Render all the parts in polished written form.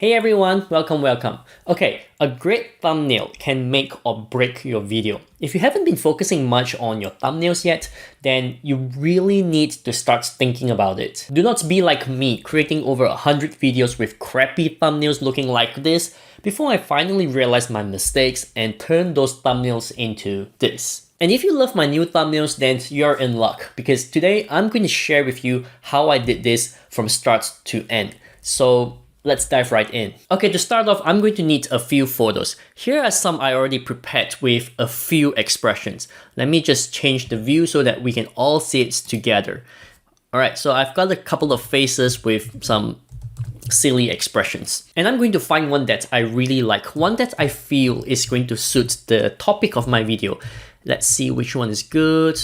Hey everyone, welcome. Okay, a great thumbnail can make or break your video. If you haven't been focusing much on your thumbnails yet, then you really need to start thinking about it. Do not be like me, creating over 100 videos with crappy thumbnails looking like this before I finally realized my mistakes and turned those thumbnails into this. And if you love my new thumbnails, then you're in luck because today I'm going to share with you how I did this from start to end. So let's dive right in. Okay, to start off, I'm going to need a few photos. Here are some I already prepared with a few expressions. Let me just change the view so that we can all see it together. All right, so I've got a couple of faces with some silly expressions. And I'm going to find one that I really like, one that I feel is going to suit the topic of my video. Let's see which one is good.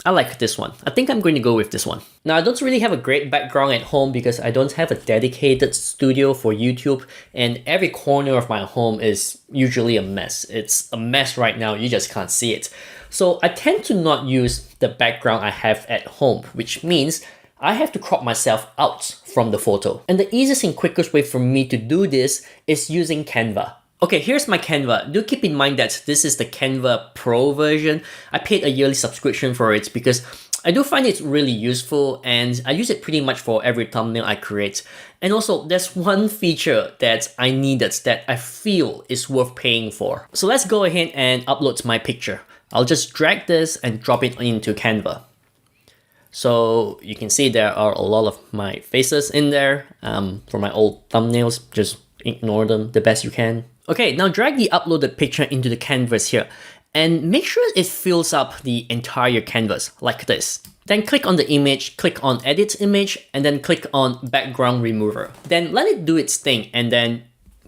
I like this one. I think I'm going to go with this one. Now, I don't really have a great background at home because I don't have a dedicated studio for YouTube, and every corner of my home is usually a mess. It's a mess right now, you just can't see it. So I tend to not use the background I have at home, which means I have to crop myself out from the photo. And the easiest and quickest way for me to do this is using Canva. Okay, here's my Canva. Do keep in mind that this is the Canva Pro version. I paid a yearly subscription for it because I do find it really useful and I use it pretty much for every thumbnail I create. And also, there's one feature that I needed that I feel is worth paying for. So let's go ahead and upload my picture. I'll just drag this and drop it into Canva. So you can see there are a lot of my faces in there for my old thumbnails. Just ignore them the best you can. Okay, now drag the uploaded picture into the canvas here and make sure it fills up the entire canvas like this. Then click on the image, click on edit image, and then click on background remover. Then let it do its thing and then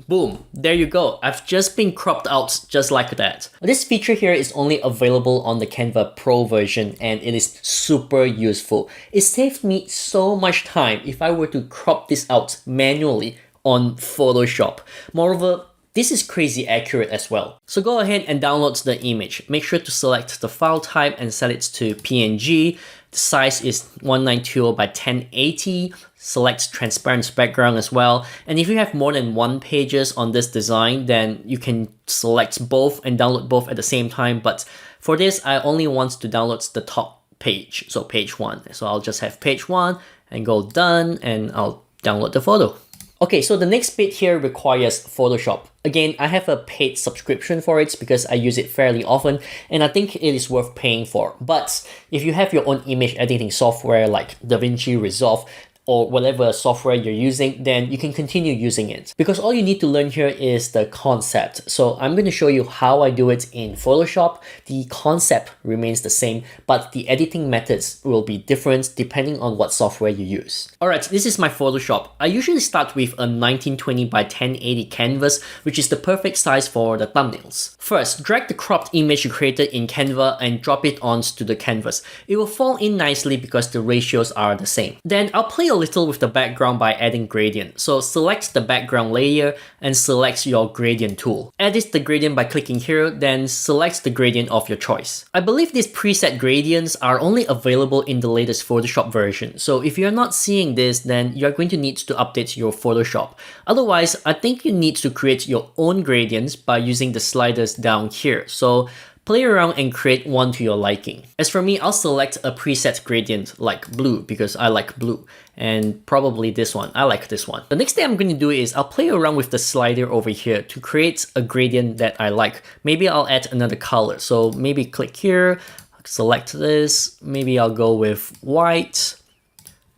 boom, there you go. I've just been cropped out just like that. This feature here is only available on the Canva Pro version and it is super useful. It saved me so much time if I were to crop this out manually on Photoshop. Moreover, this is crazy accurate as well. So go ahead and download the image. Make sure to select the file type and set it to PNG. The size is 1920 by 1080. Select transparent background as well. And if you have more than one pages on this design, then you can select both and download both at the same time. But for this, I only want to download the top page, so page 1. So I'll just have page 1 and go done and I'll download the photo. Okay, so the next bit here requires Photoshop. Again, I have a paid subscription for it because I use it fairly often and I think it is worth paying for. But if you have your own image editing software like DaVinci Resolve, or whatever software you're using, then you can continue using it. Because all you need to learn here is the concept. So I'm going to show you how I do it in Photoshop. The concept remains the same, but the editing methods will be different depending on what software you use. Alright, this is my Photoshop. I usually start with a 1920 by 1080 canvas, which is the perfect size for the thumbnails. First, drag the cropped image you created in Canva and drop it onto the canvas. It will fall in nicely because the ratios are the same. Then I'll play a little with the background by adding gradient. So select the background layer and select your gradient tool. Edit the gradient by clicking here, then select the gradient of your choice. I believe these preset gradients are only available in the latest Photoshop version. So if you're not seeing this, then you're going to need to update your Photoshop. Otherwise, I think you need to create your own gradients by using the sliders down here. So play around and create one to your liking. As for me, I'll select a preset gradient like blue because I like blue, and probably this one. I like this one. The next thing I'm going to do is I'll play around with the slider over here to create a gradient that I like. Maybe I'll add another color. So maybe click here, select this. Maybe I'll go with white.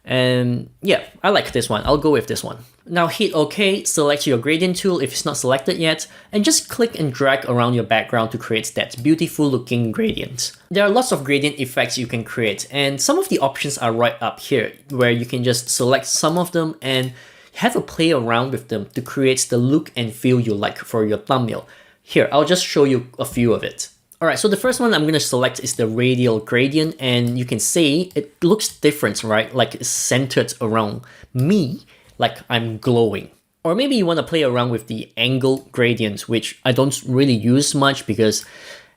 And yeah, I like this one. I'll go with this one. Now hit OK, select your gradient tool if it's not selected yet, and just click and drag around your background to create that beautiful looking gradient. There are lots of gradient effects you can create, and some of the options are right up here, where you can just select some of them and have a play around with them to create the look and feel you like for your thumbnail. Here, I'll just show you a few of it. Alright, so the first one I'm going to select is the radial gradient, and you can see it looks different, right? Like it's centered around me, like I'm glowing. Or maybe you want to play around with the angle gradient, which I don't really use much because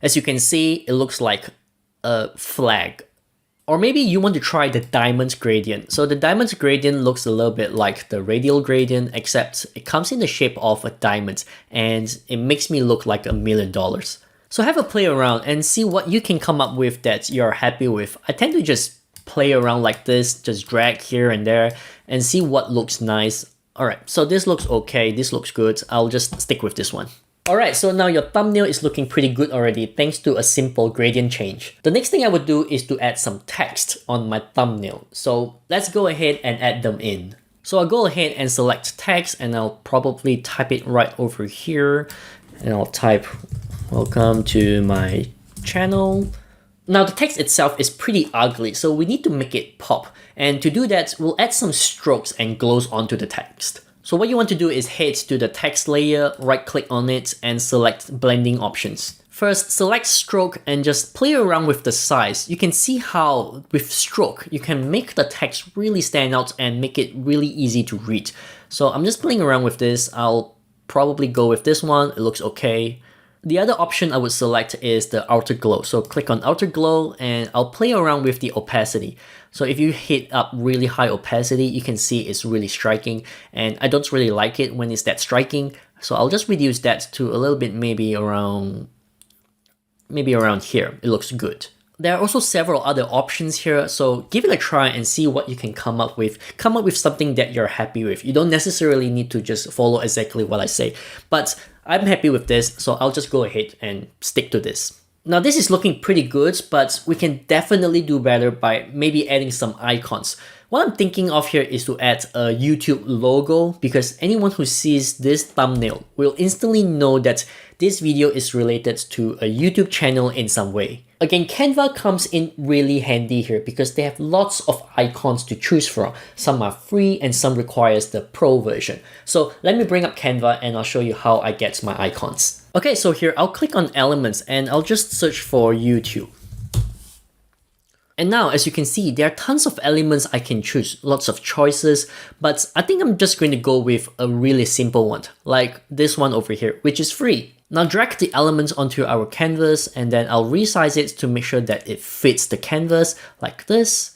as you can see, it looks like a flag. Or maybe you want to try the diamond gradient. So the diamond gradient looks a little bit like the radial gradient, except it comes in the shape of a diamond and it makes me look like $1,000,000. So have a play around and see what you can come up with that you're happy with. I tend to just play around like this, just drag here and there and see what looks nice. Alright, so this looks okay, this looks good. I'll just stick with this one. Alright, so now your thumbnail is looking pretty good already thanks to a simple gradient change. The next thing I would do is to add some text on my thumbnail. So let's go ahead and add them in. So I'll go ahead and select text and I'll probably type it right over here. And I'll type, "Welcome to my channel." Now the text itself is pretty ugly, so we need to make it pop. And to do that, we'll add some strokes and glows onto the text. So what you want to do is head to the text layer, right click on it and select blending options. First, select stroke and just play around with the size. You can see how with stroke, you can make the text really stand out and make it really easy to read. So I'm just playing around with this. I'll probably go with this one. It looks okay. The other option I would select is the outer glow. So click on outer glow and I'll play around with the opacity. So if you hit up really high opacity, you can see it's really striking and I don't really like it when it's that striking. So I'll just reduce that to a little bit, maybe around here. It looks good. There are also several other options here, so give it a try and see what you can come up with. Come up with something that you're happy with. You don't necessarily need to just follow exactly what I say, but I'm happy with this, so I'll just go ahead and stick to this. Now this is looking pretty good, but we can definitely do better by maybe adding some icons. What I'm thinking of here is to add a YouTube logo because anyone who sees this thumbnail will instantly know that this video is related to a YouTube channel in some way. Again, Canva comes in really handy here because they have lots of icons to choose from. Some are free and some requires the pro version. So let me bring up Canva and I'll show you how I get my icons. Okay, so here I'll click on elements and I'll just search for YouTube. And now, as you can see, there are tons of elements I can choose, lots of choices, but I think I'm just going to go with a really simple one, like this one over here, which is free. Now drag the elements onto our canvas and then I'll resize it to make sure that it fits the canvas like this.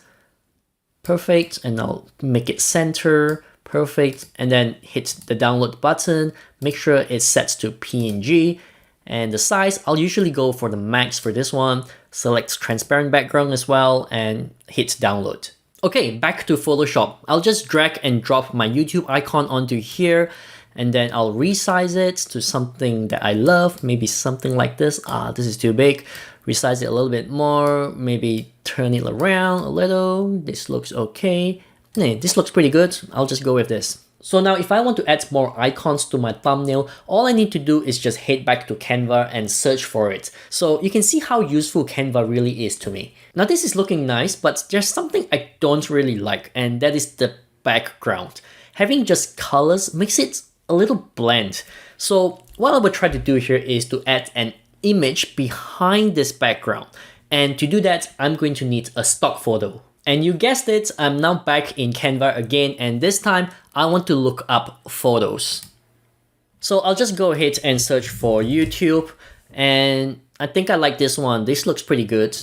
Perfect, and I'll make it center, perfect, and then hit the download button, make sure it's set to PNG. And the size, I'll usually go for the max for this one, select transparent background as well, and hit download. Okay, back to Photoshop. I'll just drag and drop my YouTube icon onto here, and then I'll resize it to something that I love, maybe something like this. This is too big. Resize it a little bit more, maybe turn it around a little. This looks okay. This looks pretty good. I'll just go with this. So now if I want to add more icons to my thumbnail, all I need to do is just head back to Canva and search for it. So you can see how useful Canva really is to me. Now this is looking nice, but there's something I don't really like, and that is the background. Having just colors makes it a little bland. So what I will try to do here is to add an image behind this background. And to do that, I'm going to need a stock photo. And you guessed it, I'm now back in Canva again, and this time I want to look up photos. So I'll just go ahead and search for YouTube, and I think I like this one. This looks pretty good.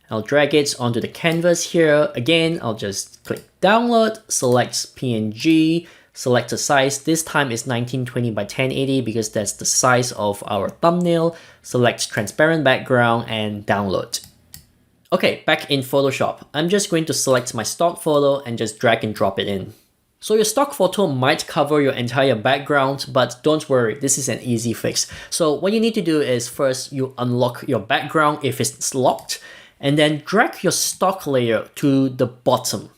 I'll drag it onto the canvas here. Again, I'll just click download, select PNG, select the size. This time is 1920 by 1080 because that's the size of our thumbnail. Select transparent background and download. Okay, back in Photoshop, I'm just going to select my stock photo and just drag and drop it in. So your stock photo might cover your entire background, but don't worry, this is an easy fix. So what you need to do is first you unlock your background if it's locked, and then drag your stock layer to the bottom.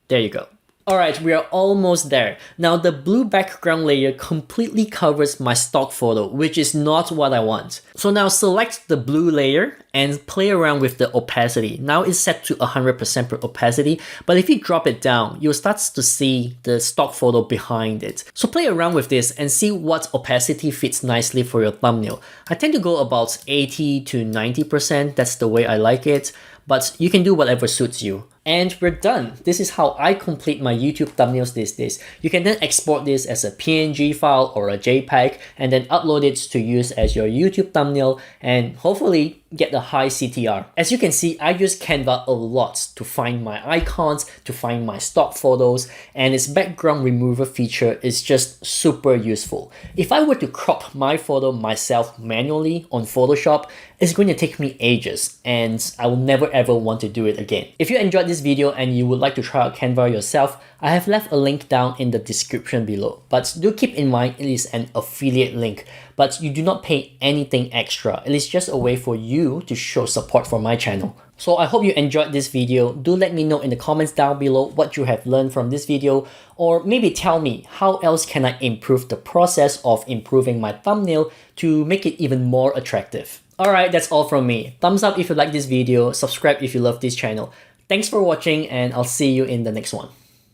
There you go. Alright, we are almost there. Now the blue background layer completely covers my stock photo, which is not what I want. So now select the blue layer and play around with the opacity. Now it's set to 100% opacity, but if you drop it down, you'll start to see the stock photo behind it. So play around with this and see what opacity fits nicely for your thumbnail. I tend to go about 80 to 90%, that's the way I like it, but you can do whatever suits you. And we're done. This is how I complete my YouTube thumbnails these days. You can then export this as a PNG file or a JPEG and then upload it to use as your YouTube thumbnail and hopefully get a high CTR. As you can see, I use Canva a lot to find my icons, to find my stock photos, and its background remover feature is just super useful. If I were to crop my photo myself manually on Photoshop, it's going to take me ages and I will never ever want to do it again. If you enjoyed this video and you would like to try out Canva yourself, I have left a link down in the description below. But do keep in mind it is an affiliate link, but you do not pay anything extra. It is just a way for you to show support for my channel. So I hope you enjoyed this video. Do let me know in the comments down below what you have learned from this video, or maybe tell me how else can I improve the process of improving my thumbnail to make it even more attractive. Alright, that's all from me. Thumbs up if you like this video, subscribe if you love this channel. Thanks for watching and I'll see you in the next one.